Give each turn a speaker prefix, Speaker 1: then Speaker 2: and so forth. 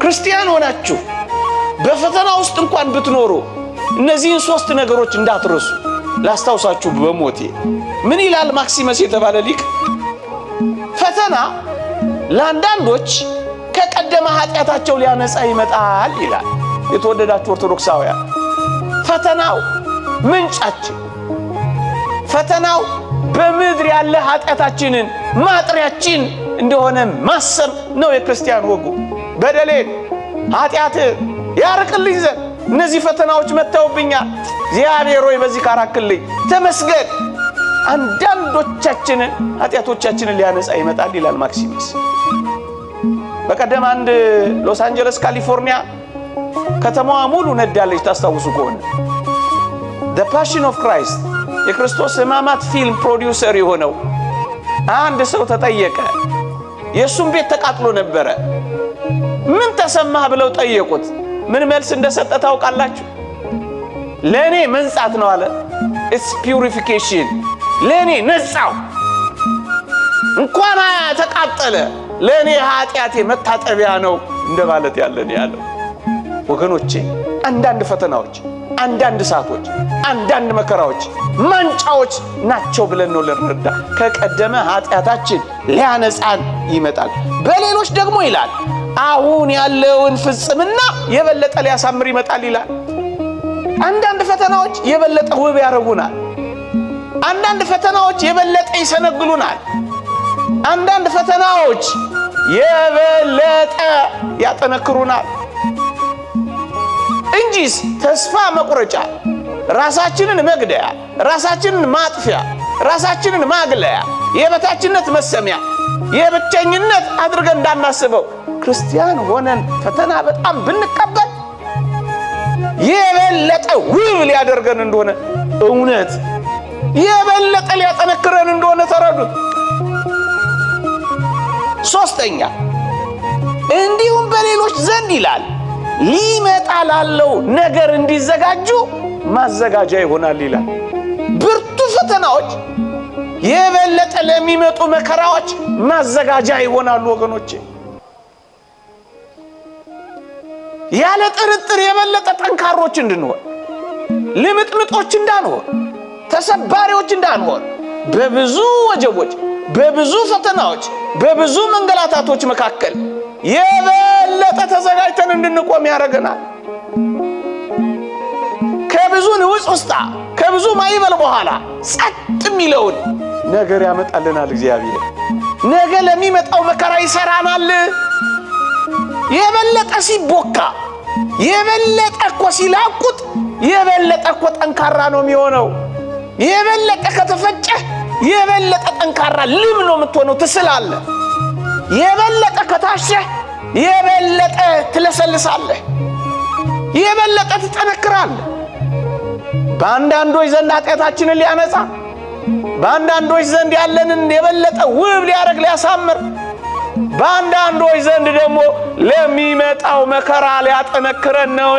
Speaker 1: ክርስቲያን ሆናችሁ በፈተና ውስጥ እንኳን ብትኖሩ እነዚህን ሶስት ነገሮች እንዳትረሱ ላስታውሳችሁ በሞቴ። ምን ይላል ማክሲመስ የተባለ ሊቅ? ፈተና ለአንዳንዶች ከቀደመ ኃጢአታቸው ሊያነጻ ይመጣል ይላል። የተወደዳችሁ ኦርቶዶክሳውያን፣ ፈተናው ምንጫችን፣ ፈተናው በምድር ያለ ኃጢአታችንን ማጥሪያችን እንደሆነ ማሰብ ነው የክርስቲያን ወጉ። በደሌን ኃጢአት ያርቅልኝ ዘንድ እነዚህ ፈተናዎች መተውብኛል፣ እግዚአብሔር ሆይ በዚህ ካራክልኝ ተመስገን። አንዳንዶቻችንን ኃጢአቶቻችንን ሊያነጻ ይመጣል ይላል ማክሲመስ። በቀደም አንድ ሎስ አንጀለስ ካሊፎርኒያ ከተማዋ ሙሉ ነዳለች። ታስታውሱ ከሆነ The Passion of Christ የክርስቶስ ሕማማት ፊልም ፕሮዲውሰር የሆነው አንድ ሰው ተጠየቀ። የሱም ቤት ተቃጥሎ ነበረ። ምን ተሰማህ ብለው ጠየቁት። ምን መልስ እንደሰጠ ታውቃላችሁ? ለኔ መንጻት ነው አለ። It's purification። ለኔ ነጻው እንኳን ተቃጠለ፣ ለኔ ኃጢአቴ መታጠቢያ ነው እንደማለት ያለን ያለው። ወገኖቼ አንዳንድ ፈተናዎች፣ አንዳንድ ሰዓቶች፣ አንዳንድ መከራዎች ማንጫዎች ናቸው ብለን ነው ልንረዳ። ከቀደመ ኃጢአታችን ሊያነጻን ይመጣል። በሌሎች ደግሞ ይላል አሁን ያለውን ፍጽምና የበለጠ ሊያሳምር ይመጣል ይላል። አንዳንድ ፈተናዎች የበለጠ ውብ ያደርጉናል። አንዳንድ ፈተናዎች የበለጠ ይሰነግሉናል። አንዳንድ ፈተናዎች የበለጠ ያጠነክሩናል እንጂስ ተስፋ መቁረጫ፣ ራሳችንን መግደያ፣ ራሳችንን ማጥፊያ፣ ራሳችንን ማግለያ፣ የበታችነት መሰሚያ፣ የብቸኝነት አድርገን እንዳናስበው ክርስቲያን ሆነን ፈተና በጣም ብንቀበል የበለጠ ውብ ሊያደርገን እንደሆነ እውነት፣ የበለጠ ሊያጠነክረን እንደሆነ ተረዱት። ሶስተኛ እንዲሁም በሌሎች ዘንድ ይላል ሊመጣ ላለው ነገር እንዲዘጋጁ ማዘጋጃ ይሆናል ይላል። ብርቱ ፈተናዎች የበለጠ ለሚመጡ መከራዎች ማዘጋጃ ይሆናሉ ወገኖቼ። ያለ ጥርጥር የበለጠ ጠንካሮች እንድንሆን፣ ልምጥምጦች እንዳንሆን፣ ተሰባሪዎች እንዳንሆን በብዙ ወጀቦች፣ በብዙ ፈተናዎች፣ በብዙ መንገላታቶች መካከል የበለጠ ተዘጋጅተን እንድንቆም ያደርገናል። ከብዙ ንውጽ ውስጥ ከብዙ ማይበል በኋላ ጸጥ የሚለውን ነገር ያመጣልናል እግዚአብሔር። ነገ ለሚመጣው መከራ ይሰራናል። የበለጠ ሲቦካ፣ የበለጠ እኮ ሲላቁት፣ የበለጠ እኮ ጠንካራ ነው የሚሆነው። የበለጠ ከተፈጨ የበለጠ ጠንካራ ልም ነው የምትሆነው፣ ትስላለህ። የበለጠ ከታሸህ የበለጠ ትለሰልሳለህ፣ የበለጠ ትጠነክራለህ። በአንዳንዶች ዘንድ ኃጢአታችንን ሊያነጻ፣ በአንዳንዶች ዘንድ ያለንን የበለጠ ውብ ሊያደርግ ሊያሳምር፣ በአንዳንዶች ዘንድ ደግሞ ለሚመጣው መከራ ሊያጠነክረን ነው።